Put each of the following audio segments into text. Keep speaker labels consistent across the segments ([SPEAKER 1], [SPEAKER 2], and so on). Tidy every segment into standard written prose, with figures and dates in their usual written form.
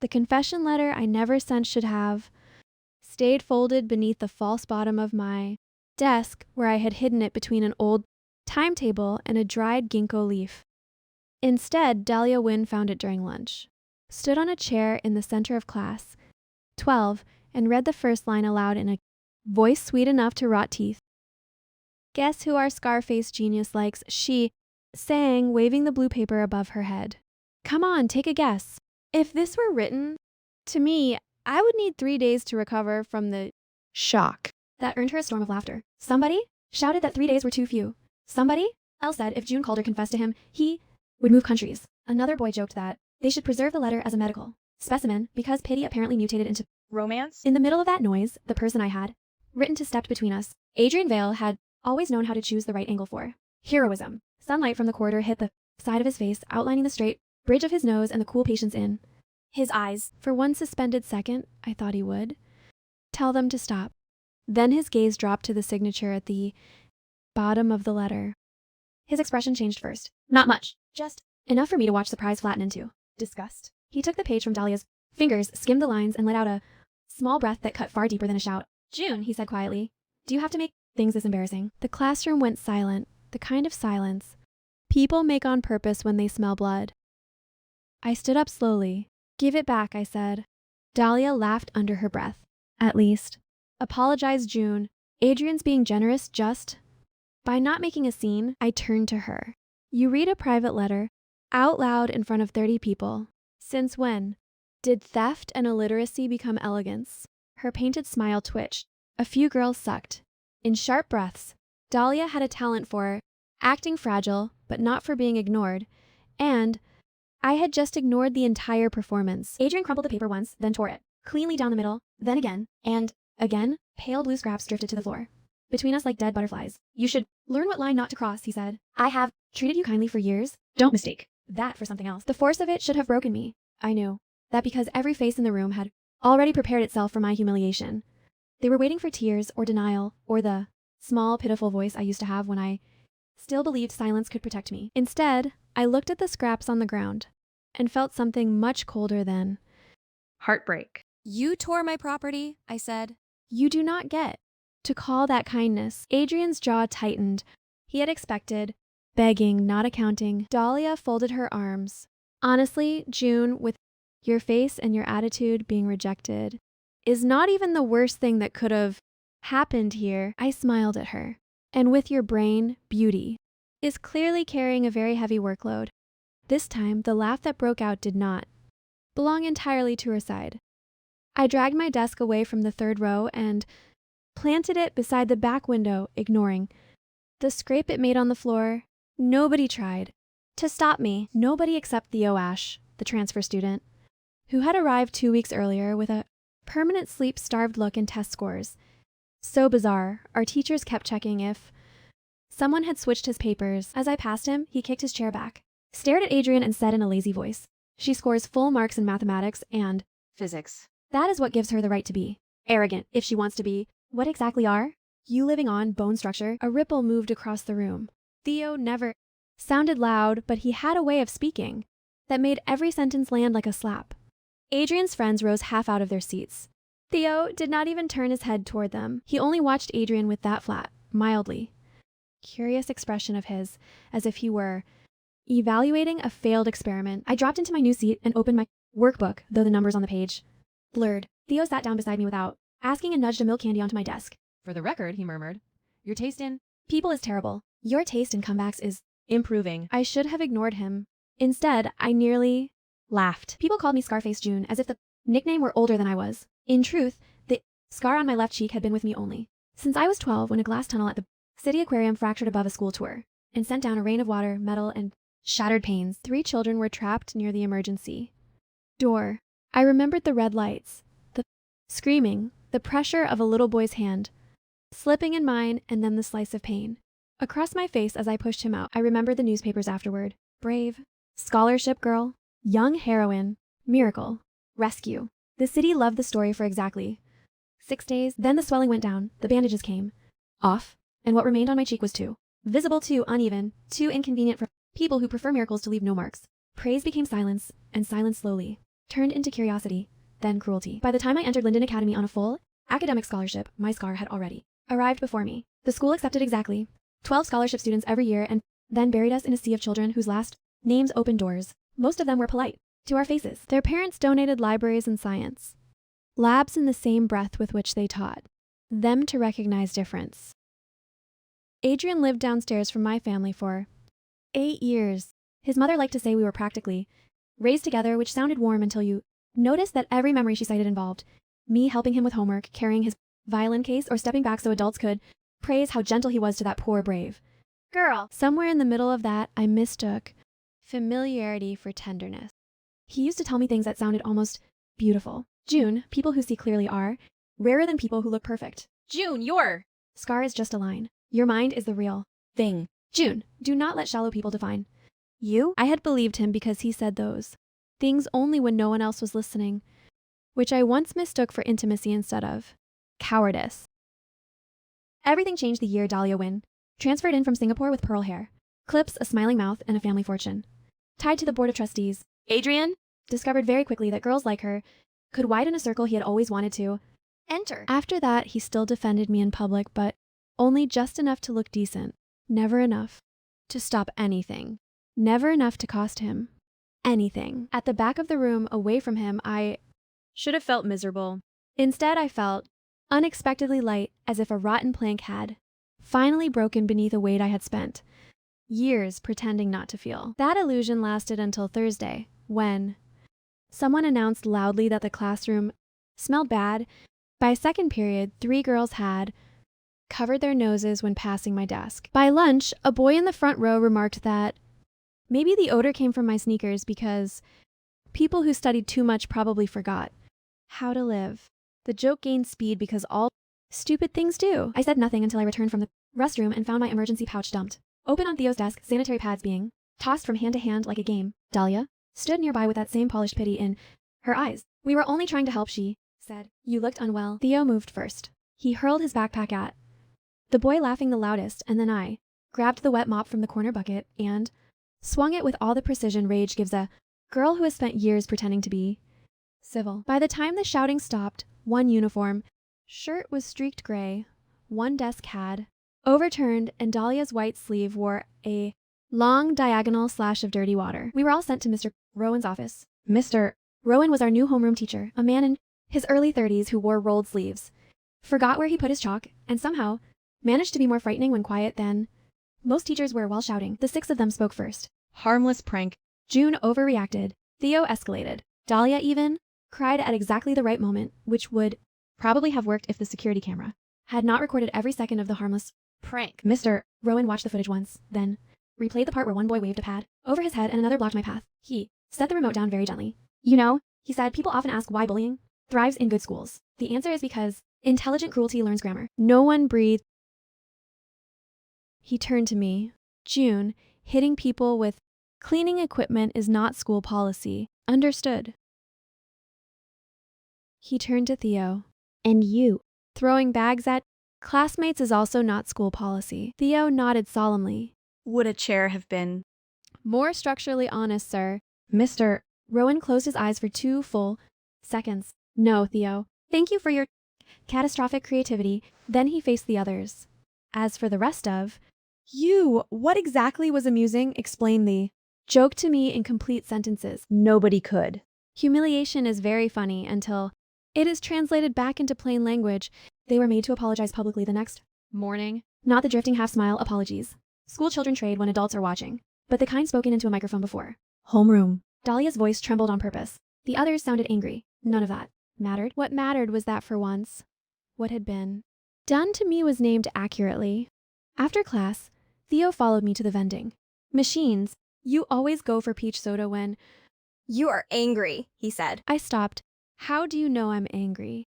[SPEAKER 1] The confession letter I never sent should have stayed folded beneath the false bottom of my desk, where I had hidden it between an old timetable and a dried ginkgo leaf. Instead, Dahlia Wynne found it during lunch, stood on a chair in the center of class 12, and read the first line aloud in a voice sweet enough to rot teeth. "Guess who our Scarface genius likes?" she sang, waving the blue paper above her head. "Come on, take a guess." If this were written to me, I would need 3 days to recover from the shock that earned her a storm of laughter. Somebody shouted that 3 days were too few. Somebody else said if June Calder confessed to him, he would move countries. Another boy joked that they should preserve the letter as a medical specimen because pity apparently mutated into
[SPEAKER 2] romance.
[SPEAKER 1] In the middle of that noise, the person I had written to stepped between us. Adrian Vale had always known how to choose the right angle for heroism. Sunlight from the corridor hit the side of his face, outlining the straight bridge of his nose and the cool patience in his eyes. For one suspended second, I thought he would tell them to stop. Then his gaze dropped to the signature at the bottom of the letter. His expression changed first. Not much, just enough for me to watch surprise flatten into disgust. He took the page from Dahlia's fingers, skimmed the lines, and let out a small breath that cut far deeper than a shout. "June," he said quietly, "do you have to make things this embarrassing?" The classroom went silent, the kind of silence people make on purpose when they smell blood. I stood up slowly. "Give it back," I said. Dahlia laughed under her breath. "At least. Apologize, June. Adrian's being generous just by not making a scene." I turned to her. "You read a private letter out loud in front of 30 people. Since when did theft and illiteracy become elegance?" Her painted smile twitched. A few girls sucked. In sharp breaths, Dahlia had a talent for acting fragile, but not for being ignored, and I had just ignored the entire performance. Adrian crumpled the paper once, then tore it cleanly down the middle, then again, and again. Pale blue scraps drifted to the floor between us like dead butterflies. "You should learn what line not to cross," he said. "I have treated you kindly for years. Don't mistake that for something else." The force of it should have broken me. I knew that because every face in the room had already prepared itself for my humiliation. They were waiting for tears or denial or the small, pitiful voice I used to have when I still believed silence could protect me. Instead, I looked at the scraps on the ground and felt something much colder than
[SPEAKER 2] Heartbreak.
[SPEAKER 1] "You tore my property," I said. "You do not get to call that kindness." Adrian's jaw tightened. He had expected begging, not accounting. Dahlia folded her arms. "Honestly, June, with your face and your attitude, being rejected is not even the worst thing that could have happened here." I smiled at her. "And with your brain, beauty is clearly carrying a very heavy workload." This time, the laugh that broke out did not belong entirely to her side. I dragged my desk away from the third row and planted it beside the back window, ignoring the scrape it made on the floor. Nobody tried to stop me. Nobody except Theo Ash, the transfer student, who had arrived 2 weeks earlier with a permanent sleep-starved look and test scores so bizarre, our teachers kept checking if someone had switched his papers. As I passed him, he kicked his chair back, stared at Adrian, and said in a lazy voice, "She scores full marks in mathematics and
[SPEAKER 2] Physics.
[SPEAKER 1] that is what gives her the right to be arrogant if she wants to be. What exactly are you living on, bone structure?" A ripple moved across the room. Theo never sounded loud, but he had a way of speaking that made every sentence land like a slap. Adrian's friends rose half out of their seats. Theo did not even turn his head toward them. He only watched Adrian with that flat, mildly curious expression of his, as if he were evaluating a failed experiment. I dropped into my new seat and opened my workbook, though the numbers on the page blurred. Theo sat down beside me without asking and nudged a milk candy onto my desk.
[SPEAKER 2] "For the record," he murmured, "your taste in
[SPEAKER 1] people is terrible. Your taste in comebacks is improving." I should have ignored him. Instead, I nearly laughed. People called me Scarface June, as if the nickname were older than I was. In truth, the scar on my left cheek had been with me only since I was 12, when a glass tunnel at the city aquarium fractured above a school tour and sent down a rain of water, metal, and shattered panes. 3 children were trapped near the emergency door. I remembered the red lights, the screaming, the pressure of a little boy's hand slipping in mine, and then the slice of pain across my face as I pushed him out. I remembered the newspapers afterward. Brave, scholarship girl, young heroine, miracle, rescue. The city loved the story for exactly 6 days. Then the swelling went down, the bandages came off, and what remained on my cheek was too visible, too uneven, too inconvenient for people who prefer miracles to leave no marks. Praise became silence, and silence slowly turned into curiosity, then cruelty. By the time I entered Linden Academy on a full academic scholarship, my scar had already arrived before me. The school accepted exactly 12 scholarship students every year and then buried us in a sea of children whose last names opened doors. Most of them were polite to our faces. Their parents donated libraries and science, labs in the same breath with which they taught them to recognize difference. Adrian lived downstairs from my family for 8 years. His mother liked to say we were practically raised together, which sounded warm until you noticed that every memory she cited involved me helping him with homework, carrying his violin case, or stepping back so adults could praise how gentle he was to that poor brave girl. Somewhere in the middle of that, I mistook familiarity for tenderness. He used to tell me things that sounded almost beautiful. June, people who see clearly are rarer than people who look perfect.
[SPEAKER 2] June, your
[SPEAKER 1] Scar is just a line. Your mind is the real
[SPEAKER 2] thing.
[SPEAKER 1] June, do not let shallow people define you. I had believed him because he said those things only when no one else was listening, which I once mistook for intimacy instead of cowardice. Everything changed the year Dahlia Wynn transferred in from Singapore with pearl hair, clips, a smiling mouth, and a family fortune. Tied to the board of trustees, Adrian discovered very quickly that girls like her could widen a circle he had always wanted to enter. After that, he still defended me in public, but only just enough to look decent. Never enough to stop anything. Never enough to cost him anything. At the back of the room, away from him, I should have felt miserable. Instead, I felt unexpectedly light, as if a rotten plank had finally broken beneath a weight I had spent years pretending not to feel. That illusion lasted until Thursday, when someone announced loudly that the classroom smelled bad. By second period, 3 girls had covered their noses when passing my desk. By lunch, a boy in the front row remarked that maybe the odor came from my sneakers because people who studied too much probably forgot how to live. The joke gained speed because all stupid things do. I said nothing until I returned from the restroom and found my emergency pouch dumped open on Theo's desk, sanitary pads being tossed from hand to hand like a game. Dahlia stood nearby with that same polished pity in her eyes. We were only trying to help, she said. You looked unwell. Theo moved first. He hurled his backpack at the boy, laughing the loudest, and then I grabbed the wet mop from the corner bucket and swung it with all the precision rage gives a girl who has spent years pretending to be civil. By the time the shouting stopped, one uniform shirt was streaked gray, one desk had overturned, and Dahlia's white sleeve wore a long diagonal slash of dirty water. We were all sent to Mr. Rowan's office. Mr. Rowan was our new homeroom teacher, a man in his early 30s who wore rolled sleeves, forgot where he put his chalk, and somehow managed to be more frightening when quiet than most teachers were while shouting. The 6 of them spoke first.
[SPEAKER 2] Harmless prank.
[SPEAKER 1] June overreacted. Theo escalated. Dahlia even cried at exactly the right moment, which would probably have worked if the security camera had not recorded every second of the harmless
[SPEAKER 2] Prank.
[SPEAKER 1] Mr. Rowan watched the footage once, then replayed the part where one boy waved a pad over his head and another blocked my path. He set the remote down very gently. You know, he said, people often ask why bullying thrives in good schools. The answer is because intelligent cruelty learns grammar. No one breathed. He turned to me. June, hitting people with cleaning equipment is not school policy. Understood. He turned to Theo. And you, throwing bags at classmates is also not school policy. Theo nodded solemnly.
[SPEAKER 2] Would a chair have been
[SPEAKER 1] More structurally honest, sir. Mr. Rowan closed his eyes for 2 full seconds. No, Theo. Thank you for your catastrophic creativity. Then he faced the others. As for the rest of you, what exactly was amusing? Explain the joke to me in complete sentences.
[SPEAKER 2] Nobody could.
[SPEAKER 1] Humiliation is very funny until it is translated back into plain language. They were made to apologize publicly the next morning. Not the drifting half-smile apologies school children trade when adults are watching, but the kind spoken into a microphone before. Homeroom. Dahlia's voice trembled on purpose. The others sounded angry. None of that mattered. What mattered was that for once, what had been done to me was named accurately. After class, Theo followed me to the vending machines. You always go for peach soda when
[SPEAKER 3] You are angry, he said.
[SPEAKER 1] I stopped. How do you know I'm angry?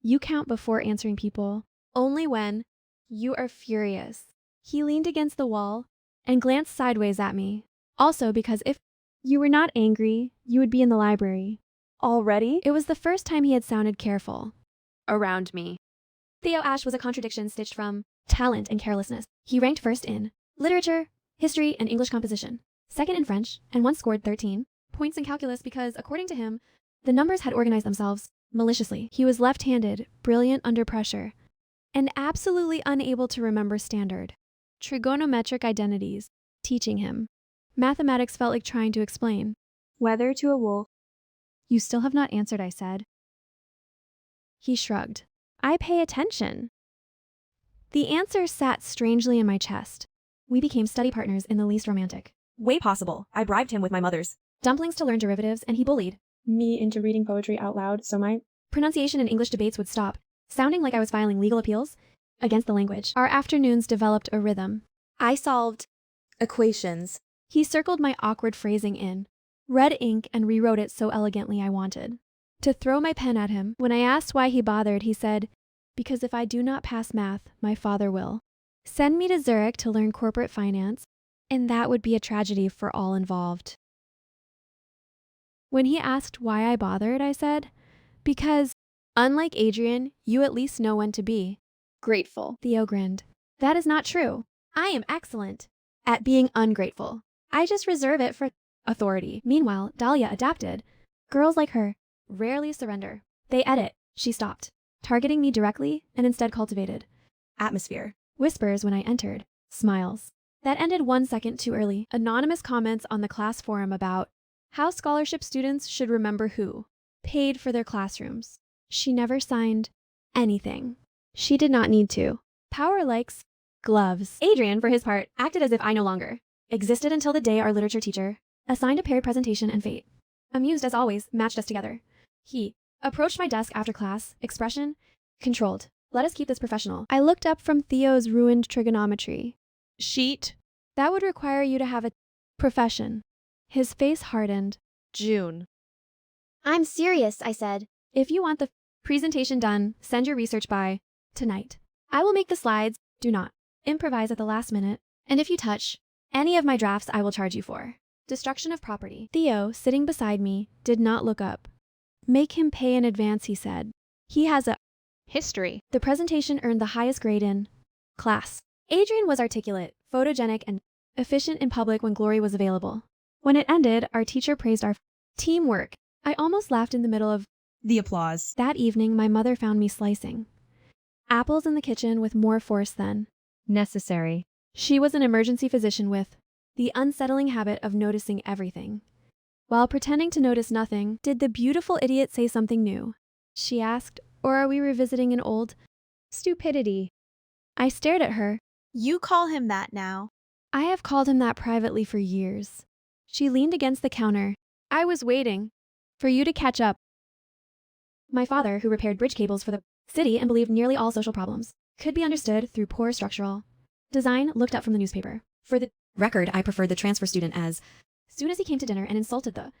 [SPEAKER 1] You count before answering people. Only when you are furious. He leaned against the wall and glanced sideways at me. Also because if you were not angry, you would be in the library. Already? It was the first time he had sounded careful
[SPEAKER 2] Around me.
[SPEAKER 1] Theo Ashe was a contradiction stitched from talent and carelessness. He ranked first in literature, history, and English composition, second in French, and once scored 13 points in calculus because, according to him, The numbers had organized themselves maliciously. He was left-handed, brilliant under pressure, and absolutely unable to remember standard trigonometric identities. Teaching him mathematics felt like trying to explain.
[SPEAKER 2] Whether to a wolf.
[SPEAKER 1] You still have not answered, I said. He shrugged. I pay attention. The answer sat strangely in my chest. We became study partners in the least romantic
[SPEAKER 3] Way possible. I bribed him with my mother's
[SPEAKER 1] dumplings to learn derivatives, and he bullied
[SPEAKER 4] me into reading poetry out loud so my
[SPEAKER 1] pronunciation in English debates would stop, sounding like I was filing legal appeals against the language. Our afternoons developed a rhythm.
[SPEAKER 3] I solved equations.
[SPEAKER 1] He circled my awkward phrasing in red ink and rewrote it so elegantly I wanted to throw my pen at him. When I asked why he bothered, he said, because if I do not pass math, my father will send me to Zurich to learn corporate finance, and that would be a tragedy for all involved. When he asked why I bothered, I said, because, unlike Adrian, you at least know when to be grateful. Theo grinned. That is not true. I am excellent at being ungrateful. I just reserve it for authority. Meanwhile, Dahlia adapted. Girls like her rarely surrender. They edit. She stopped, targeting me directly, and instead cultivated
[SPEAKER 3] Atmosphere.
[SPEAKER 1] whispers when I entered, smiles. That ended 1 second too early. Anonymous comments on the class forum about how scholarship students should remember who paid for their classrooms. She never signed anything. She did not need to. Power likes gloves. Adrian, for his part, acted as if I no longer existed until the day our literature teacher assigned a paired presentation and fate, amused as always, matched us together. He approached my desk after class, expression controlled. Let us keep this professional. I looked up from Theo's ruined trigonometry sheet. That would require you to have a profession. His face hardened.
[SPEAKER 2] June.
[SPEAKER 1] I'm serious, I said. If you want the presentation done, send your research by tonight. I will make the slides. Do not improvise at the last minute. And if you touch any of my drafts, I will charge you for destruction of property. Theo, sitting beside me, did not look up. Make him pay in advance, he said. He has a
[SPEAKER 2] History.
[SPEAKER 1] The presentation earned the highest grade in class. Adrian was articulate, photogenic, and efficient in public when glory was available. When it ended, our teacher praised our teamwork. I almost laughed in the middle of
[SPEAKER 3] The applause.
[SPEAKER 1] that evening. My mother found me slicing apples in the kitchen with more force than
[SPEAKER 2] Necessary.
[SPEAKER 1] she was an emergency physician with the unsettling habit of noticing everything. While pretending to notice nothing, did the beautiful idiot say something new? She asked, or are we revisiting an old
[SPEAKER 2] Stupidity.
[SPEAKER 1] I stared at her.
[SPEAKER 3] You call him that now.
[SPEAKER 1] I have called him that privately for years. She leaned against the counter. I was waiting for you to catch up. My father, who repaired bridge cables for the city and believed nearly all social problems could be understood through poor structural design, looked up from the newspaper. For the record, I preferred the transfer student as soon as he came to dinner and insulted the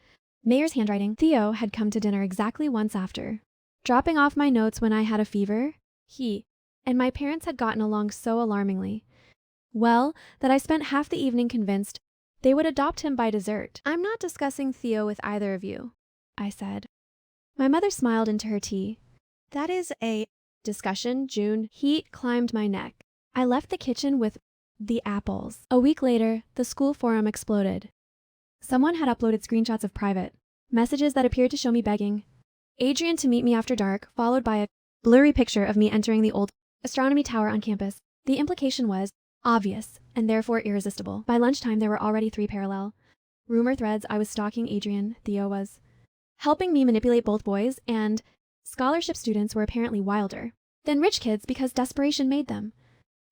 [SPEAKER 1] mayor's handwriting. Theo had come to dinner exactly once after, dropping off my notes when I had a fever. He and my parents had gotten along so alarmingly well that I spent half the evening convinced they would adopt him by dessert. I'm not discussing Theo with either of you, I said. My mother smiled into her tea. That is a discussion, June. Heat climbed my neck. I left the kitchen with the apples. A week later, the school forum exploded. Someone had uploaded screenshots of private messages that appeared to show me begging Adrian to meet me after dark, followed by a blurry picture of me entering the old astronomy tower on campus. The implication was obvious and therefore irresistible. By lunchtime, there were already 3 parallel rumor threads. I was stalking Adrian. Theo was helping me manipulate both boys, and scholarship students were apparently wilder than rich kids because desperation made them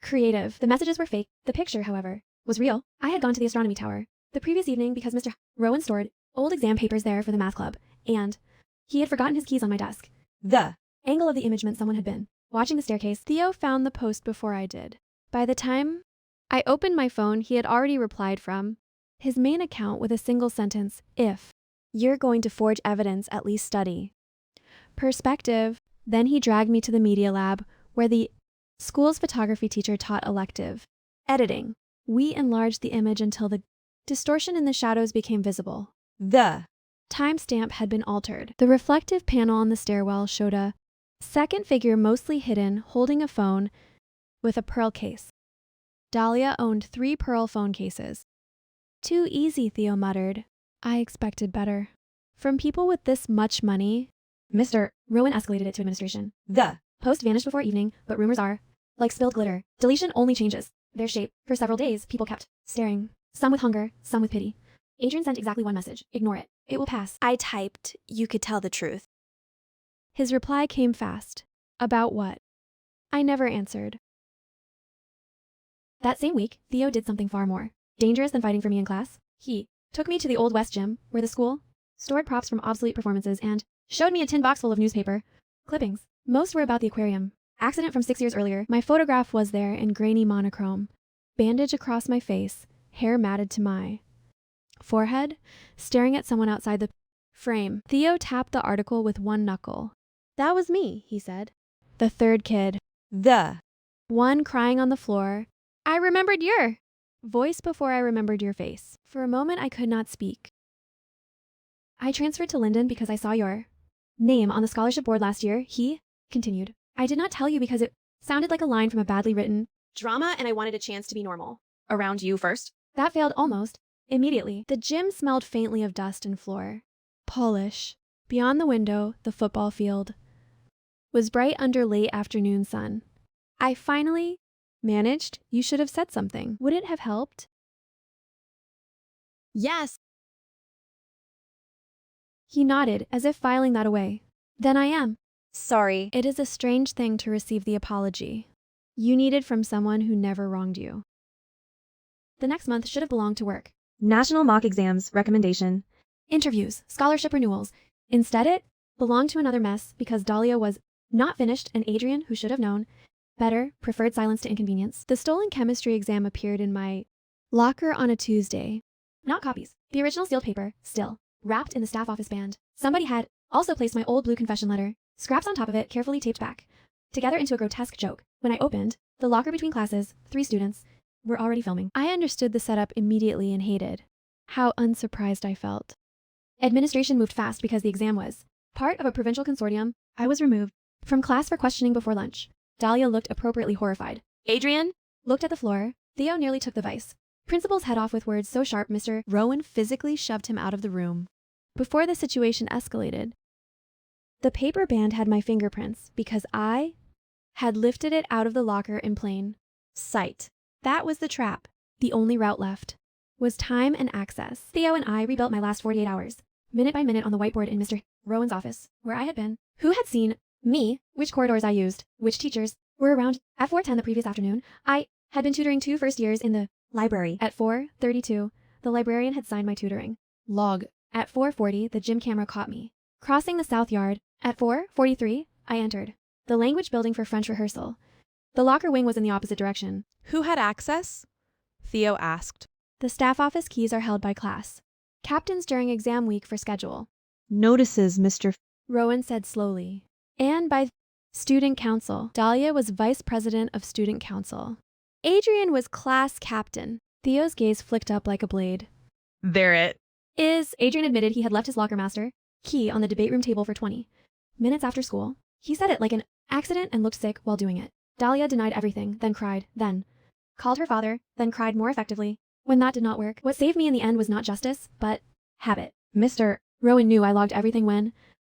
[SPEAKER 1] creative. The messages were fake. The picture, however, was real. I had gone to the astronomy tower the previous evening because Mr. Rowan stored old exam papers there for the math club, and he had forgotten his keys on my desk. The angle of the image meant someone had been watching the staircase. Theo found the post before I did. By the time I opened my phone, he had already replied from his main account with a single sentence: if you're going to forge evidence, at least study perspective. Then he dragged me to the media lab where the school's photography teacher taught elective editing. We enlarged the image until the distortion in the shadows became visible. The timestamp had been altered. The reflective panel on the stairwell showed a second figure, mostly hidden, holding a phone with a pearl case. Dahlia owned 3 pearl phone cases. Too easy, Theo muttered. I expected better. From people with this much money.
[SPEAKER 3] Mr.
[SPEAKER 1] Rowan escalated it to administration.
[SPEAKER 3] The.
[SPEAKER 1] Post vanished before evening, but rumors are like spilled glitter. Deletion only changes their shape. For several days, people kept staring. Some with hunger, some with pity. Adrian sent exactly one message. Ignore it. It will pass.
[SPEAKER 3] I typed, you could tell the truth.
[SPEAKER 1] His reply came fast. About what? I never answered. That same week, Theo did something far more dangerous than fighting for me in class. He took me to the old West Gym, where the school stored props from obsolete performances and showed me a tin box full of newspaper clippings. Most were about the aquarium. Accident from 6 years earlier. My photograph was there in grainy monochrome. Bandage across my face, hair matted to my forehead, staring at someone outside the frame. Theo tapped the article with one knuckle. That was me, he said. The third kid.
[SPEAKER 3] The.
[SPEAKER 1] One crying on the floor. I remembered your voice before I remembered your face. For a moment, I could not speak. I transferred to Linden because I saw your name on the scholarship board last year, he continued. I did not tell you because it sounded like a line from a badly written drama and I wanted a chance to be normal.
[SPEAKER 3] Around you first.
[SPEAKER 1] That failed almost immediately. The gym smelled faintly of dust and floor. Polish. Beyond the window, the football field was bright under late afternoon sun. I finally managed. You should have said something. Would it have helped?
[SPEAKER 3] Yes.
[SPEAKER 1] He nodded, as if filing that away. Then I am.
[SPEAKER 3] Sorry.
[SPEAKER 1] It is a strange thing to receive the apology you needed from someone who never wronged you. The next month should have belonged to work.
[SPEAKER 4] National mock exams, recommendation.
[SPEAKER 1] Interviews, scholarship renewals. Instead it belonged to another mess because Dahlia was not finished and Adrian, who should have known better, preferred silence to inconvenience. The stolen chemistry exam appeared in my locker on a Tuesday. Not copies. The original sealed paper, still, wrapped in the staff office band. Somebody had also placed my old blue confession letter, scraps on top of it carefully taped back, together into a grotesque joke. When I opened the locker between classes, 3 students were already filming. I understood the setup immediately and hated how unsurprised I felt. Administration moved fast because the exam was part of a provincial consortium. I was removed from class for questioning before lunch. Dahlia looked appropriately horrified. Adrian looked at the floor. Theo nearly took the vice principal's head off with words so sharp Mr. Rowan physically shoved him out of the room. Before the situation escalated, the paper band had my fingerprints because I had lifted it out of the locker in plain sight. That was the trap. The only route left was time and access. Theo and I rebuilt my last 48 hours, minute by minute on the whiteboard in Mr. Rowan's office, where I had been. Who had seen me, which corridors I used, which teachers were around. At 4:10 the previous afternoon, I had been tutoring 2 first years in the library. At 4:32, the librarian had signed my tutoring log. At 4:40, the gym camera caught me crossing the south yard. At 4:43, I entered the language building for French rehearsal. The locker wing was in the opposite direction.
[SPEAKER 2] Who had access? Theo asked.
[SPEAKER 1] The staff office keys are held by class captains during exam week for schedule.
[SPEAKER 4] Notices, Mr.
[SPEAKER 1] Rowan said slowly. And by student council. Dahlia was vice president of student council. Adrian was class captain. Theo's gaze flicked up like a blade.
[SPEAKER 2] There it
[SPEAKER 1] is. Adrian admitted he had left his locker master key on the debate room table for 20 minutes after school. He said it like an accident and looked sick while doing it. Dahlia denied everything, then cried, then called her father, then cried more effectively. When that did not work, what saved me in the end was not justice, but habit.
[SPEAKER 4] Mr.
[SPEAKER 1] Rowan knew I logged everything when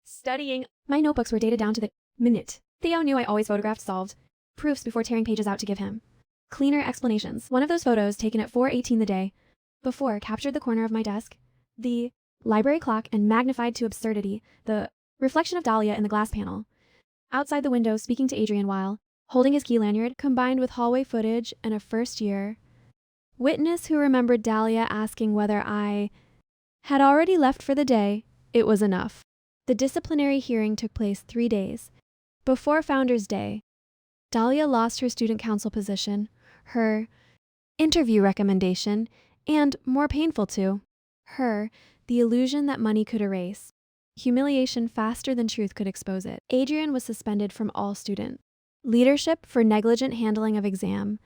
[SPEAKER 1] studying. My notebooks were dated down to the minute. Theo knew I always photographed solved proofs before tearing pages out to give him cleaner explanations. One of those photos, taken at 4:18 the day before, captured the corner of my desk, the library clock, and magnified to absurdity the reflection of Dahlia in the glass panel outside the window speaking to Adrian while holding his key lanyard, combined with hallway footage and a first-year witness who remembered Dahlia asking whether I had already left for the day. It was enough. The disciplinary hearing took place 3 days before Founders Day. Dahlia lost her student council position, her interview recommendation, and, more painful too, her, the illusion that money could erase. Humiliation faster than truth could expose it. Adrian was suspended from all student leadership for negligent handling of exam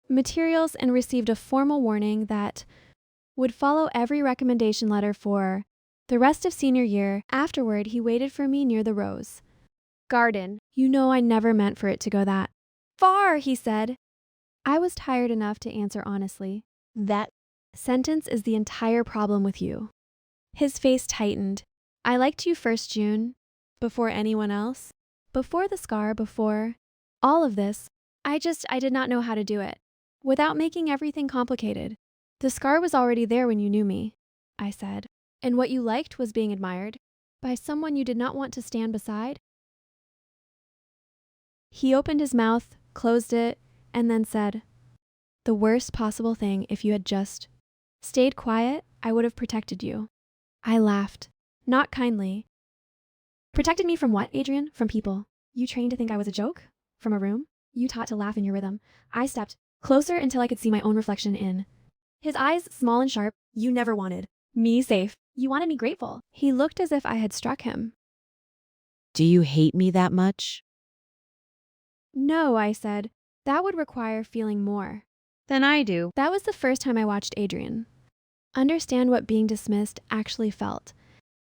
[SPEAKER 1] materials and received a formal warning that would follow every recommendation letter for the rest of senior year. Afterward, he waited for me near the rose garden. You know I never meant for it to go that far, he said. I was tired enough to answer honestly. That sentence is the entire problem with you. His face tightened. I liked you first, June. Before anyone else. Before the scar, before all of this. I did not know how to do it. Without making everything complicated. The scar was already there when you knew me, I said. And what you liked was being admired by someone you did not want to stand beside. He opened his mouth, closed it, and then said, "The worst possible thing if you had just stayed quiet, I would have protected you." I laughed, not kindly. Protected me from what, Adrian? From people. You trained to think I was a joke? From a room? You taught to laugh in your rhythm. I stepped closer until I could see my own reflection in his eyes, small and sharp. You never wanted me safe. You wanted me grateful. He looked as if I had struck him.
[SPEAKER 5] Do you hate me that much?
[SPEAKER 1] No, I said. That would require feeling more
[SPEAKER 4] Than I do.
[SPEAKER 1] That was the first time I watched Adrian understand what being dismissed actually felt.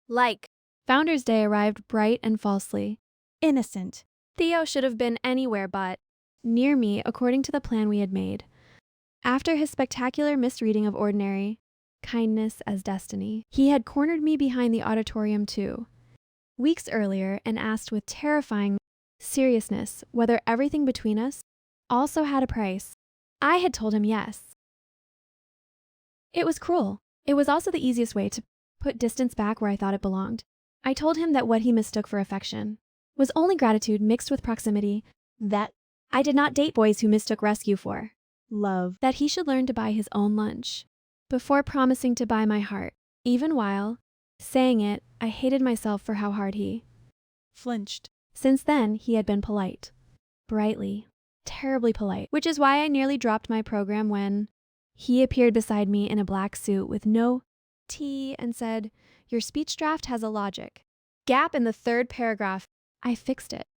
[SPEAKER 3] Like.
[SPEAKER 1] Founders Day arrived bright and falsely.
[SPEAKER 3] Innocent.
[SPEAKER 1] Theo should have been anywhere but near me according to the plan we had made. After his spectacular misreading of ordinary kindness as destiny, he had cornered me behind the auditorium too, weeks earlier, and asked with terrifying seriousness whether everything between us also had a price. I had told him yes. It was cruel. It was also the easiest way to put distance back where I thought it belonged. I told him that what he mistook for affection was only gratitude mixed with proximity, that I did not date boys who mistook rescue for
[SPEAKER 4] Love.
[SPEAKER 1] that he should learn to buy his own lunch before promising to buy my heart. Even while saying it, I hated myself for how hard he
[SPEAKER 2] Flinched.
[SPEAKER 1] Since then, he had been polite. Brightly, terribly polite, which is why I nearly dropped my program when he appeared beside me in a black suit with no tea and said, "Your speech draft has a logic gap in the third paragraph." I fixed it.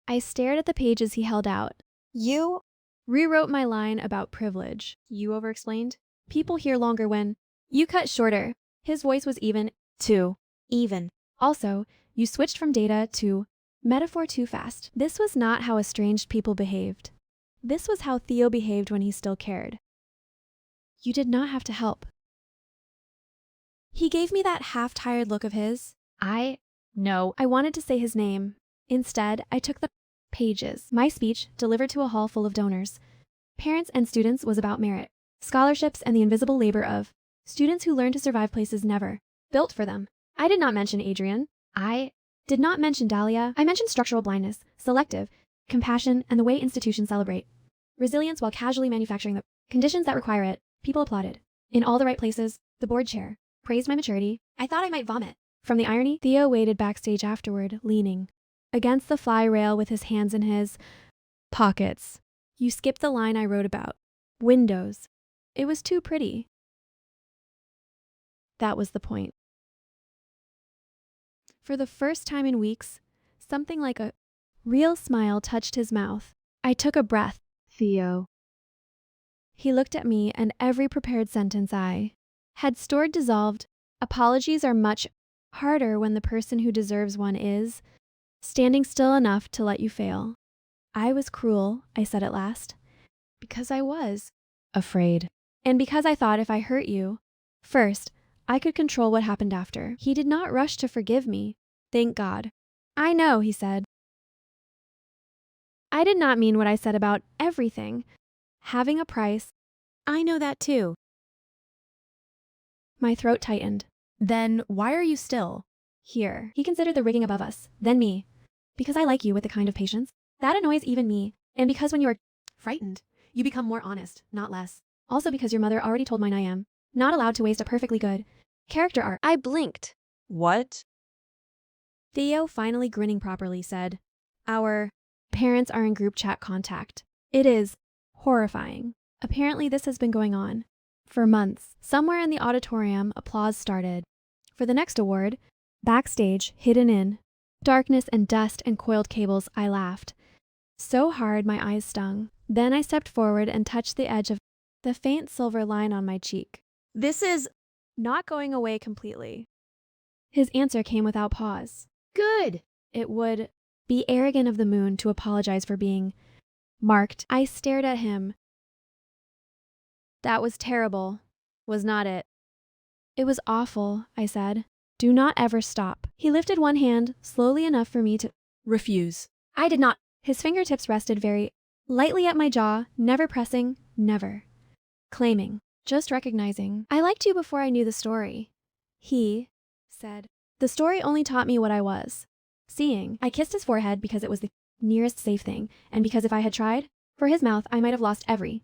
[SPEAKER 1] I stared at the pages he held out.
[SPEAKER 3] You.
[SPEAKER 1] Rewrote my line about privilege. You overexplained. People hear longer when you cut shorter. His voice was even.
[SPEAKER 3] Two. Even.
[SPEAKER 1] Also, you switched from data to metaphor too fast. This was not how estranged people behaved. This was how Theo behaved when he still cared. You did not have to help. He gave me that half-tired look of his. No. I wanted to say his name. Instead, I took the pages. My speech, delivered to a hall full of donors, parents and students, was about merit, scholarships, and the invisible labor of students who learn to survive places never built for them. I did not mention Adrian. I did not mention Dahlia. I mentioned structural blindness, selective, compassion, and the way institutions celebrate resilience while casually manufacturing the conditions that require it. People applauded. In all the right places, the board chair praised my maturity. I thought I might vomit. From the irony, Theo waited backstage afterward, leaning against the fly rail with his hands in his pockets. You skipped the line I wrote about. Windows. It was too pretty. That was the point. For the first time in weeks, something like a real smile touched his mouth. I took a breath.
[SPEAKER 4] Theo.
[SPEAKER 1] He looked at me, and every prepared sentence I had stored dissolved. Apologies are much harder when the person who deserves one is standing still enough to let you fail. I was cruel, I said at last, because I was afraid. And because I thought if I hurt you first, I could control what happened after. He did not rush to forgive me. Thank God. I know, he said. I did not mean what I said about everything having a price.
[SPEAKER 3] I know that too.
[SPEAKER 1] My throat tightened.
[SPEAKER 2] Then why are you still?
[SPEAKER 1] Here. He considered the rigging above us, then me. Because I like you with the kind of patience that annoys even me. And because when you are frightened, you become more honest, not less. Also because your mother already told mine I am not allowed to waste a perfectly good character arc.
[SPEAKER 3] I blinked.
[SPEAKER 2] What?
[SPEAKER 1] Theo, finally grinning properly, said, "Our parents are in group chat contact. It is horrifying. Apparently this has been going on for months." Somewhere in the auditorium, applause started. For the next award, backstage, hidden in darkness and dust and coiled cables, I laughed so hard my eyes stung. Then I stepped forward and touched the edge of the faint silver line on my cheek.
[SPEAKER 3] This is
[SPEAKER 1] Not going away completely. His answer came without pause.
[SPEAKER 3] good.
[SPEAKER 1] It would be arrogant of the moon to apologize for being marked. I stared at him. That was terrible, was not it? It was awful, I said. Do not ever stop. He lifted one hand slowly enough for me to
[SPEAKER 2] Refuse.
[SPEAKER 1] I did not. His fingertips rested very lightly at my jaw, never pressing, never claiming, just recognizing. I liked you before I knew the story. He said. The story only taught me what I was seeing. I kissed his forehead because it was the nearest safe thing, and because if I had tried for his mouth, I might have lost every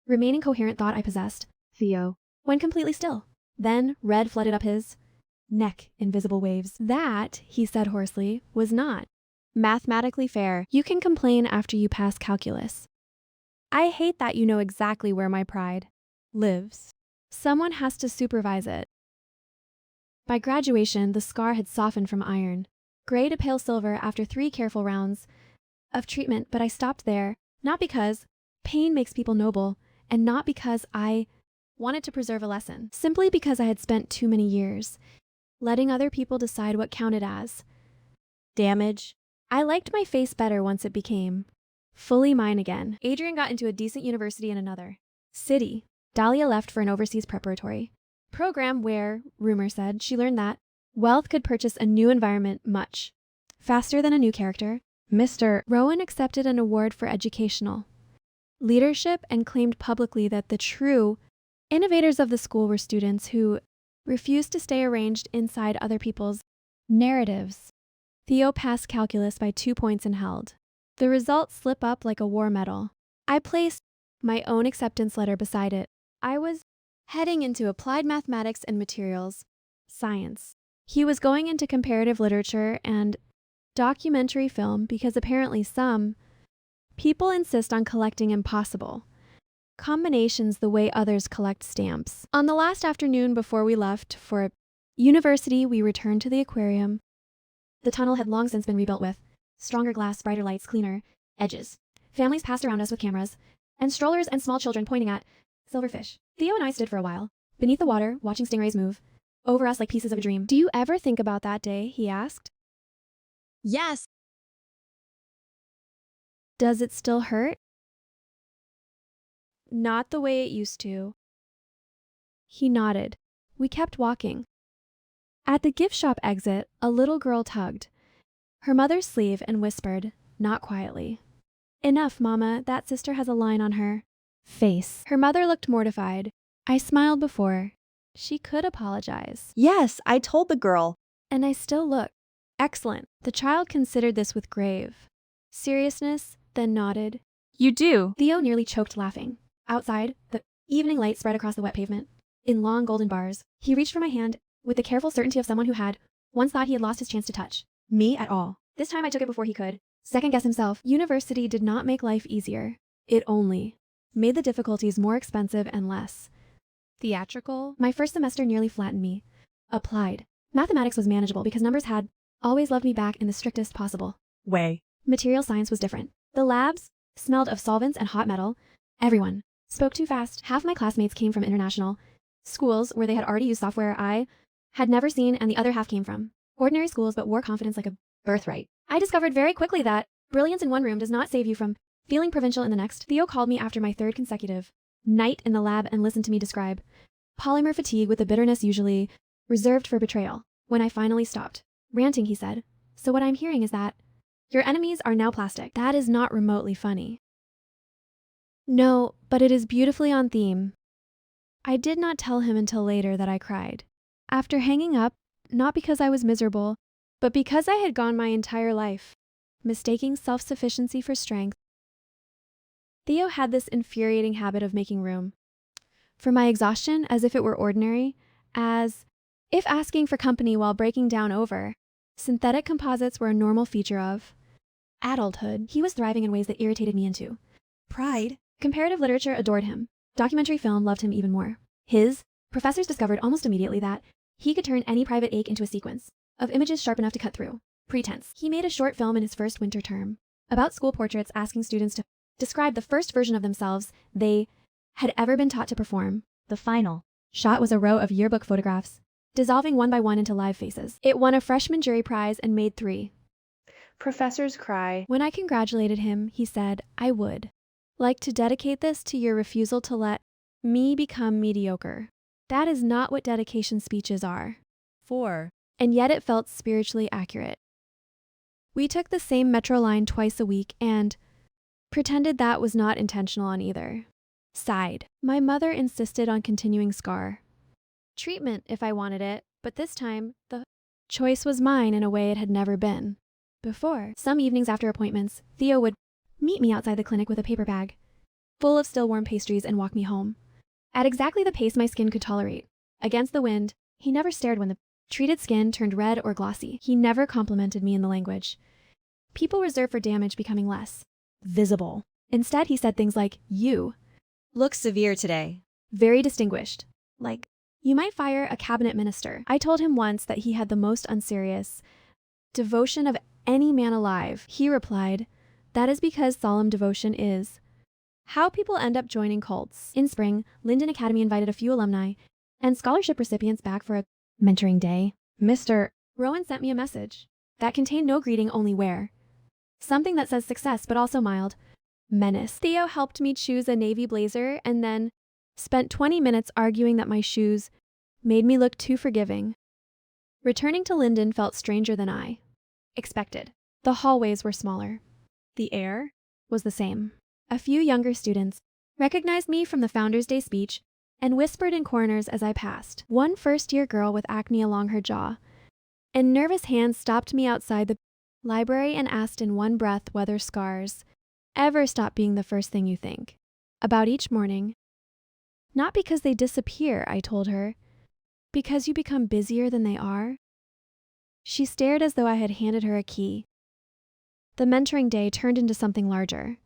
[SPEAKER 1] remaining coherent thought I possessed.
[SPEAKER 4] Theo.
[SPEAKER 1] When completely still. Then red flooded up his neck in visible waves. That, he said hoarsely, was not mathematically fair. You can complain after you pass calculus. I hate that you know exactly where my pride lives. Someone has to supervise it. By graduation, the scar had softened from iron, gray to pale silver after 3 careful rounds of treatment, but I stopped there, not because pain makes people noble, and not because I wanted to preserve a lesson, simply because I had spent too many years letting other people decide what counted as damage. I liked my face better once it became fully mine again. Adrian got into a decent university in another city. Dahlia left for an overseas preparatory program where, rumor said, she learned that wealth could purchase a new environment much faster than a new character.
[SPEAKER 4] Mr.
[SPEAKER 1] Rowan accepted an award for educational leadership and claimed publicly that the true innovators of the school were students who refused to stay arranged inside other people's narratives. Theo passed calculus by 2 points and held the results slip up like a war medal. I placed my own acceptance letter beside it. I was heading into applied mathematics and materials science. He was going into comparative literature and documentary film because apparently some people insist on collecting impossible combinations the way others collect stamps. On the last afternoon before we left for university, we returned to the aquarium. The tunnel had long since been rebuilt with stronger glass, brighter lights, cleaner edges. Families passed around us with cameras, and strollers and small children pointing at silverfish. Theo and I stood for a while, beneath the water, watching stingrays move over us like pieces of a dream. Do you ever think about that day? He asked.
[SPEAKER 2] Yes.
[SPEAKER 1] Does it still hurt? Not the way it used to. He nodded. We kept walking. At the gift shop exit, a little girl tugged her mother's sleeve and whispered, not quietly, "Enough, Mama, that sister has a line on her face." Her mother looked mortified. I smiled before she could apologize.
[SPEAKER 5] Yes, I told the girl.
[SPEAKER 1] And I still look. Excellent. The child considered this with grave seriousness, then nodded.
[SPEAKER 2] You do.
[SPEAKER 1] Theo nearly choked laughing. Outside, the evening light spread across the wet pavement in long golden bars. He reached for my hand with the careful certainty of someone who had once thought he had lost his chance to touch me at all. This time I took it before he could second guess himself. University did not make life easier. It only made the difficulties more expensive and less theatrical. My first semester nearly flattened me. Applied mathematics was manageable because numbers had always loved me back in the strictest possible
[SPEAKER 5] Way.
[SPEAKER 1] Material science was different. The labs smelled of solvents and hot metal. Everyone spoke too fast. Half my classmates came from international schools where they had already used software I had never seen, and the other half came from ordinary schools but wore confidence like a birthright. I discovered very quickly that brilliance in one room does not save you from feeling provincial in the next. Theo called me after my 3rd consecutive night in the lab and listened to me describe polymer fatigue with the bitterness usually reserved for betrayal. When I finally stopped ranting, he said, "So what I'm hearing is that your enemies are now plastic." That is not remotely funny. No, but it is beautifully on theme. I did not tell him until later that I cried. After hanging up, not because I was miserable, but because I had gone my entire life mistaking self-sufficiency for strength. Theo had this infuriating habit of making room for my exhaustion as if it were ordinary, as if asking for company while breaking down over synthetic composites were a normal feature of adulthood. He was thriving in ways that irritated me into pride. Comparative literature adored him. Documentary film loved him even more. His professors discovered almost immediately that he could turn any private ache into a sequence of images sharp enough to cut through pretense. He made a short film in his first winter term about school portraits, asking students to describe the first version of themselves they had ever been taught to perform. The final shot was a row of yearbook photographs, dissolving one by one into live faces. It won a freshman jury prize and made 3 professors cry. When I congratulated him, he said, "I would like to dedicate this to your refusal to let me become mediocre." That is not what dedication speeches are.
[SPEAKER 2] 4.
[SPEAKER 1] and yet it felt spiritually accurate. We took the same metro line twice a week and pretended that was not intentional on either. Sighed. My mother insisted on continuing SCAR. Treatment if I wanted it, but this time, the choice was mine in a way it had never been. Before, some evenings after appointments, Theo would meet me outside the clinic with a paper bag, full of still warm pastries, and walk me home. At exactly the pace my skin could tolerate. Against the wind, he never stared when the treated skin turned red or glossy. He never complimented me in the language people reserve for damage becoming less visible. Instead, he said things like, "You
[SPEAKER 2] Look severe today.
[SPEAKER 1] very distinguished." Like, "You might fire a cabinet minister." I told him once that he had the most unserious devotion of any man alive. He replied, "That is because solemn devotion is how people end up joining cults." In spring, Linden Academy invited a few alumni and scholarship recipients back for a mentoring day.
[SPEAKER 4] Mr.
[SPEAKER 1] Rowan sent me a message that contained no greeting, only where. Something that says success, but also mild menace. Theo helped me choose a navy blazer and then spent 20 minutes arguing that my shoes made me look too forgiving. Returning to Linden felt stranger than I expected. The hallways were smaller. The air was the same. A few younger students recognized me from the Founders Day speech and whispered in corners as I passed. One first-year girl with acne along her jaw and nervous hands stopped me outside the library and asked in one breath whether scars ever stop being the first thing you think about each morning. Not because they disappear, I told her, because you become busier than they are. She stared as though I had handed her a key. The mentoring day turned into something larger.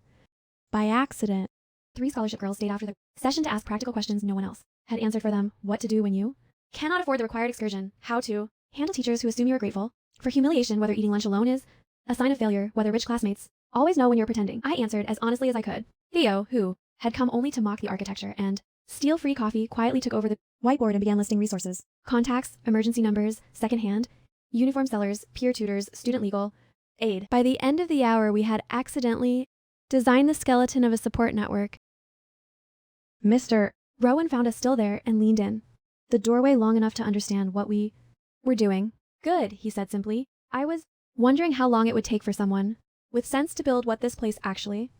[SPEAKER 1] By accident, 3 scholarship girls stayed after the session to ask practical questions no one else had answered for them. What to do when you cannot afford the required excursion, how to handle teachers who assume you are grateful, for humiliation whether eating lunch alone is a sign of failure, whether rich classmates always know when you're pretending. I answered as honestly as I could. Theo, who had come only to mock the architecture and steal free coffee, quietly took over the whiteboard and began listing resources: contacts, emergency numbers, secondhand, uniform sellers, peer tutors, student legal aid. By the end of the hour, we had accidentally designed the skeleton of a support network.
[SPEAKER 4] Mr.
[SPEAKER 1] Rowan found us still there and leaned in the doorway long enough to understand what we were doing. Good, he said simply. I was wondering how long it would take for someone with sense to build what this place actually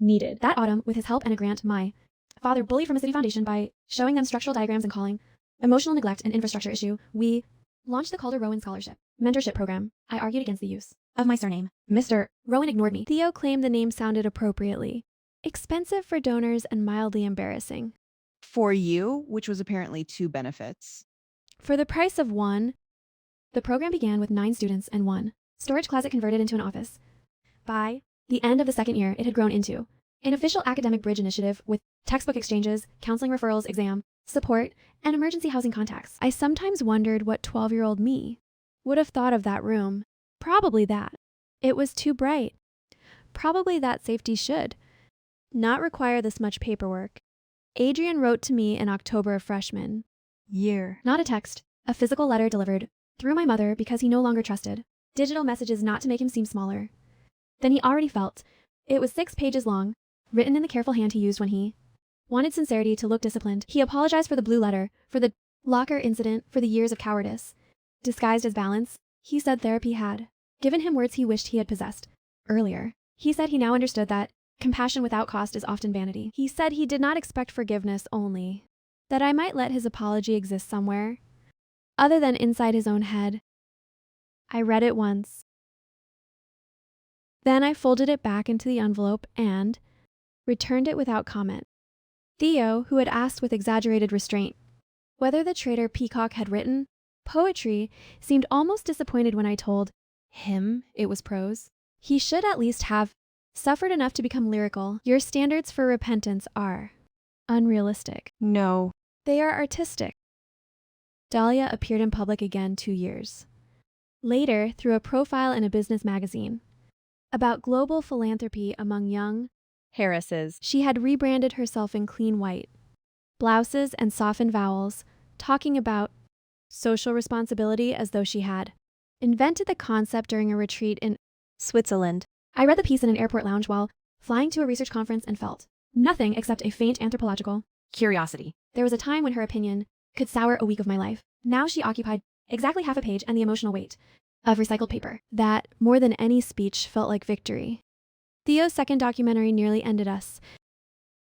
[SPEAKER 1] needed. That autumn, with his help and a grant, my father bullied from a city foundation by showing them structural diagrams and calling emotional neglect an infrastructure issue, we launched the Calder Rowan Scholarship Mentorship Program. I argued against the use of my surname.
[SPEAKER 4] Mr.
[SPEAKER 1] Rowan ignored me. Theo claimed the name sounded appropriately expensive for donors and mildly embarrassing.
[SPEAKER 6] For you, which was apparently 2 benefits.
[SPEAKER 1] For the price of one, the program began with 9 students and one storage closet converted into an office. By the end of the second year, it had grown into an official academic bridge initiative with textbook exchanges, counseling referrals, exam support, and emergency housing contacts. I sometimes wondered what 12-year-old me would have thought of that room. Probably that it was too bright. Probably that safety should not require this much paperwork. Adrian wrote to me in October of freshman year. Not a text, a physical letter delivered through my mother because he no longer trusted digital messages, not to make him seem smaller than he already felt. It was 6 pages long, written in the careful hand he used when he wanted sincerity to look disciplined. He apologized for the blue letter, for the locker incident, for the years of cowardice disguised as balance. He said therapy had given him words he wished he had possessed earlier. He said he now understood that compassion without cost is often vanity. He said he did not expect forgiveness, only that I might let his apology exist somewhere other than inside his own head. I read it once. Then I folded it back into the envelope and returned it without comment. Theo, who had asked with exaggerated restraint whether the traitor Peacock had written poetry, seemed almost disappointed when I told him it was prose. He should at least have suffered enough to become lyrical. Your standards for repentance are unrealistic.
[SPEAKER 6] No.
[SPEAKER 1] They are artistic. Dahlia appeared in public again 2 years later through a profile in a business magazine about global philanthropy among young
[SPEAKER 4] Harris's.
[SPEAKER 1] She had rebranded herself in clean white blouses and softened vowels, talking about social responsibility as though she had invented the concept during a retreat in
[SPEAKER 3] Switzerland.
[SPEAKER 1] I read the piece in an airport lounge while flying to a research conference and felt nothing except a faint anthropological
[SPEAKER 5] Curiosity.
[SPEAKER 1] There was a time when her opinion could sour a week of my life. Now she occupied exactly half a page, and the emotional weight of recycled paper that, more than any speech, felt like victory. Theo's second documentary nearly ended us.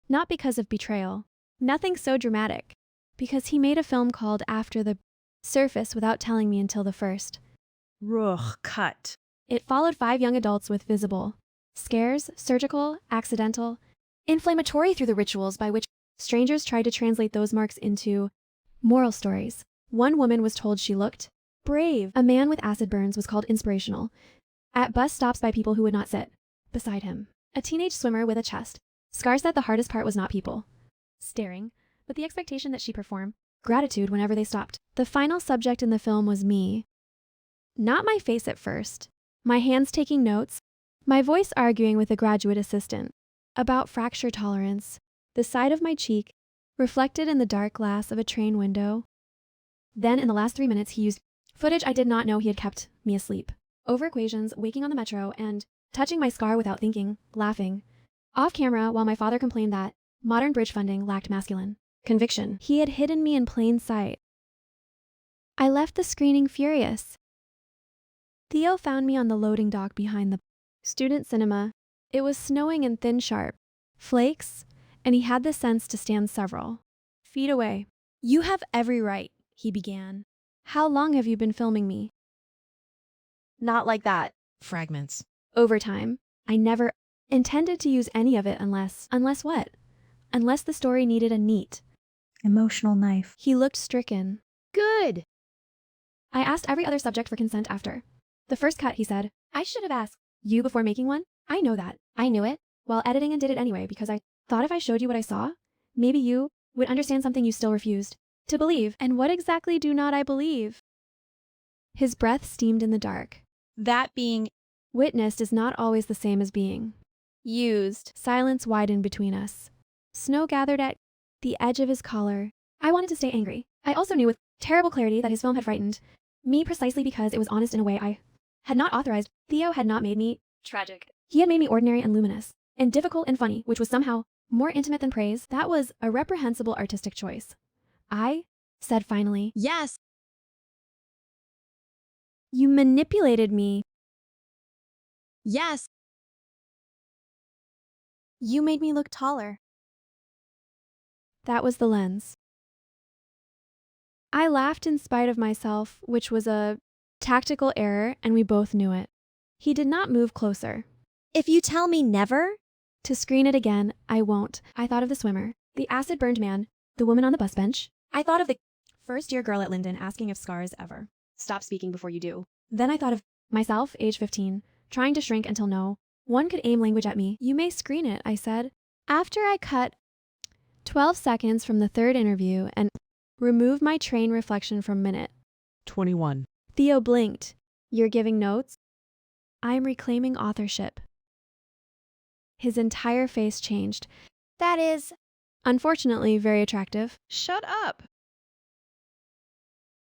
[SPEAKER 1] Not because of betrayal. Nothing so dramatic. Because he made a film called After the Surface without telling me until the first.
[SPEAKER 6] Ugh, cut.
[SPEAKER 1] It followed 5 young adults with visible scares, surgical, accidental, inflammatory through the rituals by which strangers tried to translate those marks into moral stories. One woman was told she looked brave. A man with acid burns was called inspirational. At bus stops by people who would not sit beside him. A teenage swimmer with a chest. Scar said the hardest part was not people staring, but the expectation that she perform gratitude whenever they stopped. The final subject in the film was me. Not my face at first. My hands taking notes. My voice arguing with a graduate assistant about fracture tolerance. The side of my cheek reflected in the dark glass of a train window. Then in the last 3 minutes he used footage I did not know he had kept me asleep. Over equations, waking on the metro, and touching my scar without thinking, laughing. Off camera while my father complained that modern bridge funding lacked masculine conviction. He had hidden me in plain sight. I left the screening furious. Theo found me on the loading dock behind the student cinema. It was snowing in thin sharp flakes, and he had the sense to stand several feet away. You have every right, he began. How long have you been filming me? Not like that.
[SPEAKER 5] Fragments.
[SPEAKER 1] Over time. I never intended to use any of it unless what? Unless the story needed a neat
[SPEAKER 4] Emotional knife.
[SPEAKER 1] He looked stricken.
[SPEAKER 3] Good.
[SPEAKER 1] I asked every other subject for consent after the first cut, he said. I should have asked you before making one. I know that. I knew it while editing and did it anyway because I thought if I showed you what I saw, maybe you would understand something you still refused to believe. And what exactly do not I believe? His breath steamed in the dark.
[SPEAKER 3] That being
[SPEAKER 1] Witnessed is not always the same as being used. Silence widened between us. Snow gathered at the edge of his collar. I wanted to stay angry. I also knew with terrible clarity that his film had frightened me precisely because it was honest in a way I had not authorized. Theo had not made me tragic. He had made me ordinary and luminous, and difficult and funny, which was somehow more intimate than praise. That was a reprehensible artistic choice. I said finally,
[SPEAKER 3] yes.
[SPEAKER 1] You manipulated me.
[SPEAKER 3] Yes. You made me look taller.
[SPEAKER 1] That was the lens. I laughed in spite of myself, which was a tactical error, and we both knew it. He did not move closer.
[SPEAKER 3] If you tell me never,
[SPEAKER 1] To screen it again, I won't. I thought of the swimmer, the acid-burned man, the woman on the bus bench. I thought of the first-year girl at Linden asking if scars ever stop speaking before you do. Then I thought of myself, age 15, trying to shrink until no one could aim language at me. You may screen it, I said. After I cut 12 seconds from the third interview and removed my train reflection from minute.
[SPEAKER 5] 21.
[SPEAKER 1] Theo blinked. You're giving notes? I'm reclaiming authorship. His entire face changed.
[SPEAKER 3] that is
[SPEAKER 1] Unfortunately, very attractive.
[SPEAKER 6] Shut up.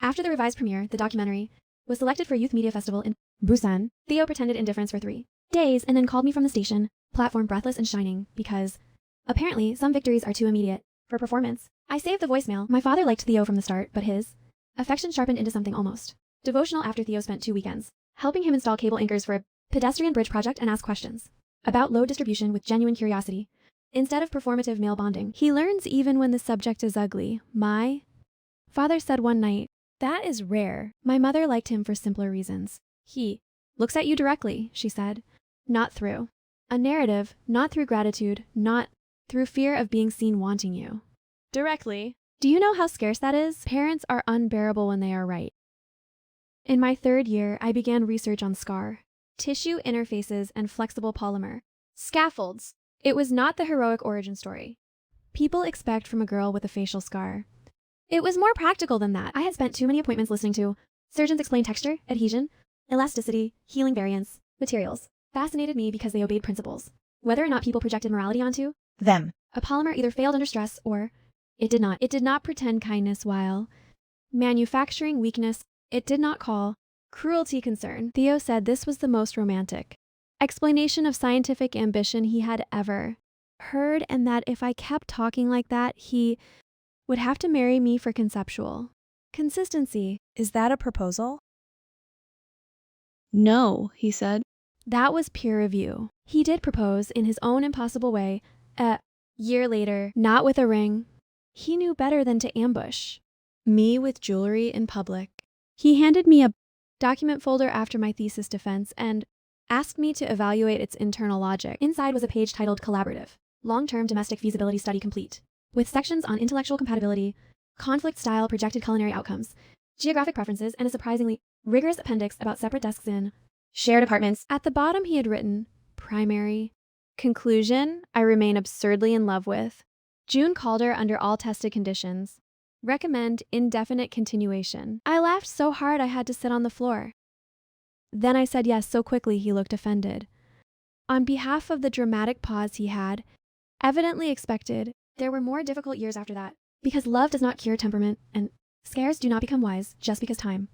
[SPEAKER 1] After the revised premiere, the documentary was selected for Youth Media Festival in Busan. Theo pretended indifference for 3 days and then called me from the station, platform breathless and shining, because apparently some victories are too immediate for performance. I saved the voicemail. My father liked Theo from the start, but his affection sharpened into something almost devotional after Theo spent 2 weekends helping him install cable anchors for a pedestrian bridge project and ask questions about load distribution with genuine curiosity instead of performative male bonding. He learns even when the subject is ugly. My father said one night, that is rare. My mother liked him for simpler reasons. He looks at you directly, she said, not through a narrative, not through gratitude, not through fear of being seen wanting you. Directly. Do you know how scarce that is? Parents are unbearable when they are right. In my 3rd year, I began research on scar, tissue interfaces, and flexible polymer scaffolds. It was not the heroic origin story people expect from a girl with a facial scar. It was more practical than that. I had spent too many appointments listening to surgeons explain texture, adhesion, elasticity, healing variants, materials. Fascinated me because they obeyed principles. Whether or not people projected morality onto
[SPEAKER 4] Them.
[SPEAKER 1] a polymer either failed under stress or it did not. It did not pretend kindness while manufacturing weakness. It did not call cruelty concern. Theo said this was the most romantic explanation of scientific ambition he had ever heard, and that if I kept talking like that, he would have to marry me for conceptual Consistency.
[SPEAKER 3] Is that a proposal?
[SPEAKER 7] No, he said.
[SPEAKER 1] That was peer review. He did propose in his own impossible way a year later, not with a ring. He knew better than to ambush me with jewelry in public. He handed me a document folder after my thesis defense and asked me to evaluate its internal logic. Inside was a page titled Collaborative, Long-Term Domestic Feasibility Study Complete, with sections on intellectual compatibility, conflict style projected culinary outcomes, geographic preferences, and a surprisingly rigorous appendix about separate desks in shared apartments. At the bottom he had written, primary. Conclusion, I remain absurdly in love with. June Calder under all tested conditions. Recommend indefinite continuation. I laughed so hard I had to sit on the floor. Then I said yes so quickly he looked offended. On behalf of the dramatic pause he had, evidently expected, there were more difficult years after that, because love does not cure temperament, and scares do not become wise just because time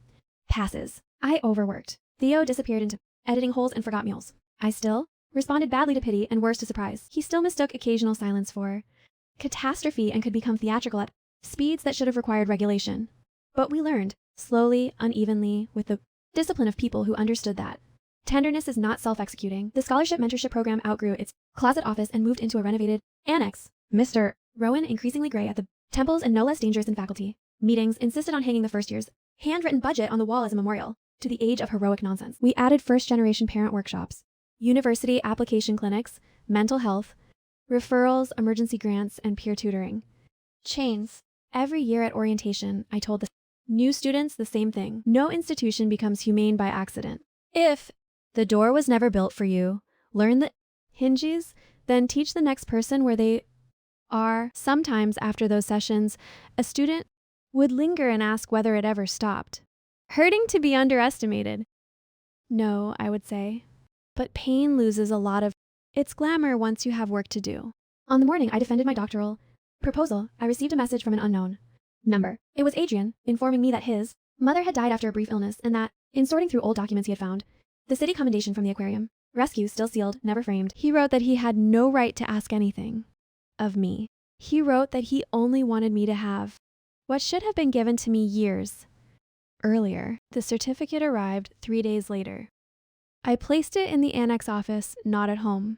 [SPEAKER 1] passes. I overworked. Theo disappeared into editing holes and forgot meals. I still responded badly to pity and worse to surprise. He still mistook occasional silence for catastrophe and could become theatrical at speeds that should have required regulation. But we learned, slowly, unevenly, with the discipline of people who understood that tenderness is not self-executing. The scholarship mentorship program outgrew its closet office and moved into a renovated annex. Mr. Rowan, increasingly gray at the temples and no less dangerous in faculty meetings, insisted on hanging the first year's handwritten budget on the wall as a memorial to the age of heroic nonsense. We added first-generation parent workshops, university application clinics, mental health, referrals, emergency grants, and peer tutoring. Chains. Every year at orientation, I told the new students the same thing. No institution becomes humane by accident. If the door was never built for you, learn the hinges, then teach the next person where they are. Sometimes after those sessions, a student would linger and ask whether it ever stopped. Hurting to be underestimated. No, I would say. But pain loses a lot of its glamour once you have work to do. On the morning I defended my doctoral proposal, I received a message from an unknown number. It was Adrian, informing me that his mother had died after a brief illness and that, in sorting through old documents he had found, the city commendation from the aquarium, rescue still sealed, never framed, he wrote that he had no right to ask anything of me. He wrote that he only wanted me to have what should have been given to me years earlier. The certificate arrived 3 days later. I placed it in the annex office, not at home.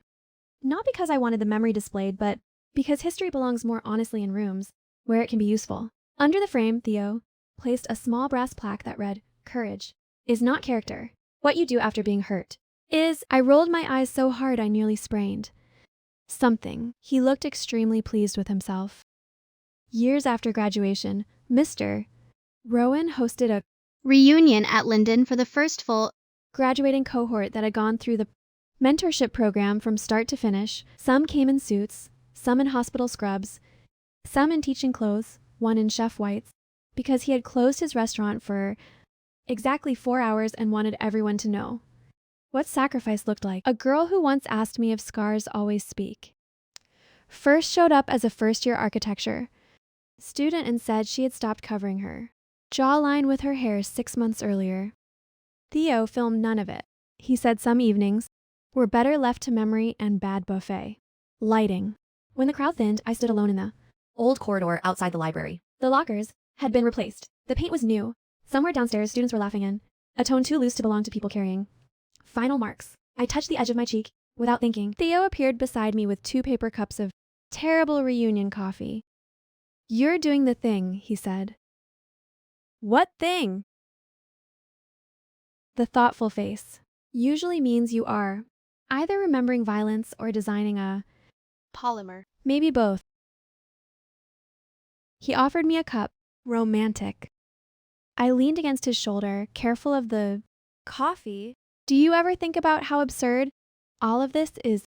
[SPEAKER 1] Not because I wanted the memory displayed, but because history belongs more honestly in rooms where it can be useful. Under the frame, Theo placed a small brass plaque that read, "Courage is not character. What you do after being hurt is." I rolled my eyes so hard I nearly sprained something. He looked extremely pleased with himself. Years after graduation, Mr. Rowan hosted a reunion at Linden for the first full graduating cohort that had gone through the mentorship program from start to finish. Some came in suits, some in hospital scrubs, some in teaching clothes, one in chef whites, because he had closed his restaurant for exactly 4 hours and wanted everyone to know what sacrifice looked like. A girl who once asked me if scars always speak first showed up as a first-year architecture student and said she had stopped covering her jawline with her hair 6 months earlier. Theo filmed none of it. He said some evenings were better left to memory and bad buffet. Lighting. When the crowd thinned, I stood alone in the old corridor outside the library. The lockers had been replaced. The paint was new. Somewhere downstairs, students were laughing in a tone too loose to belong to people carrying final marks. I touched the edge of my cheek without thinking. Theo appeared beside me with 2 paper cups of terrible reunion coffee. "You're doing the thing," he said. "What thing?" The thoughtful face usually means you are either remembering violence or designing a polymer. Maybe both. He offered me a cup. Romantic. I leaned against his shoulder, careful of the coffee. Do you ever think about how absurd all of this is?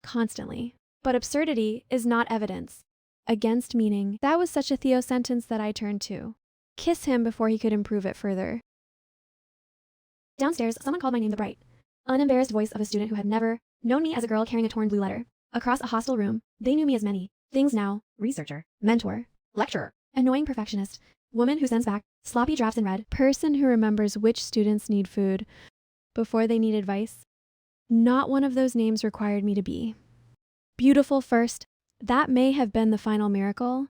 [SPEAKER 1] Constantly. But absurdity is not evidence against meaning. That was such a Theo sentence that I turned to kiss him before he could improve it further. Downstairs, someone called my name, the bright, unembarrassed voice of a student who had never known me as a girl carrying a torn blue letter. Across a hostel room, they knew me as many things now: researcher, mentor, lecturer, annoying perfectionist, woman who sends back sloppy drafts in red, person who remembers which students need food before they need advice. Not one of those names required me to be beautiful first. That may have been the final miracle.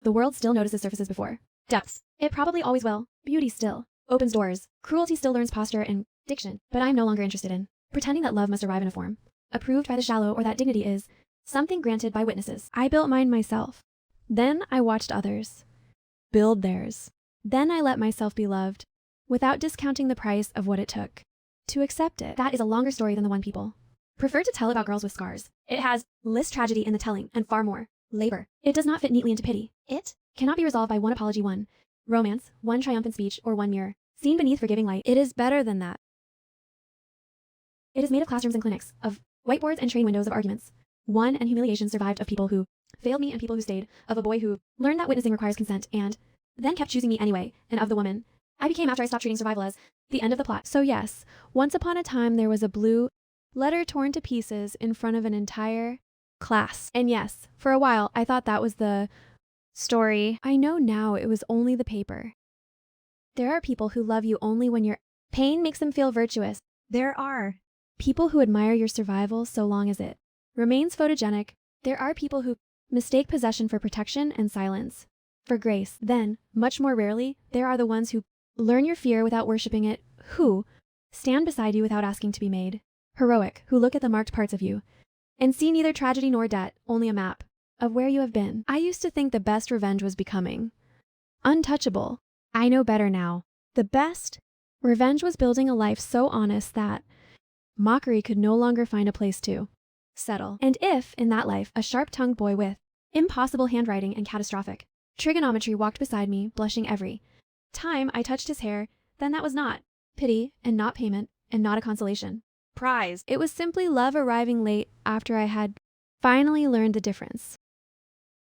[SPEAKER 1] The world still notices surfaces before Depths. It probably always will. Beauty still opens doors. Cruelty still learns posture and diction. But I'm no longer interested in pretending that love must arrive in a form approved by the shallow or that dignity is something granted by witnesses. I built mine myself. Then I watched others build theirs. Then I let myself be loved without discounting the price of what it took to accept it. That is a longer story than the one people prefer to tell about girls with scars. It has less tragedy in the telling and far more labor. It does not fit neatly into pity. It cannot be resolved by one apology, one romance, one triumphant speech, or one mirror seen beneath forgiving light. It is better than that. It is made of classrooms and clinics, of whiteboards and train windows, of arguments won and humiliations survived, of people who failed me and people who stayed, of a boy who learned that witnessing requires consent and then kept choosing me anyway, and of the woman I became after I stopped treating survival as the end of the plot. So yes, once upon a time there was a blue letter torn to pieces in front of an entire class. And yes, for a while I thought that was the story. I know now it was only the paper. There are people who love you only when your pain makes them feel virtuous.
[SPEAKER 4] There are.
[SPEAKER 1] People who admire your survival so long as it remains photogenic. There are people who mistake possession for protection and silence for grace. Then, much more rarely, there are the ones who learn your fear without worshiping it, who stand beside you without asking to be made heroic, who look at the marked parts of you and see neither tragedy nor debt, only a map of where you have been. I used to think the best revenge was becoming untouchable. I know better now. The best revenge was building a life so honest that mockery could no longer find a place to settle. And if, in that life, a sharp-tongued boy with impossible handwriting and catastrophic trigonometry walked beside me, blushing every time I touched his hair, then that was not pity and not payment and not a consolation prize. It was simply love arriving late after I had finally learned the difference.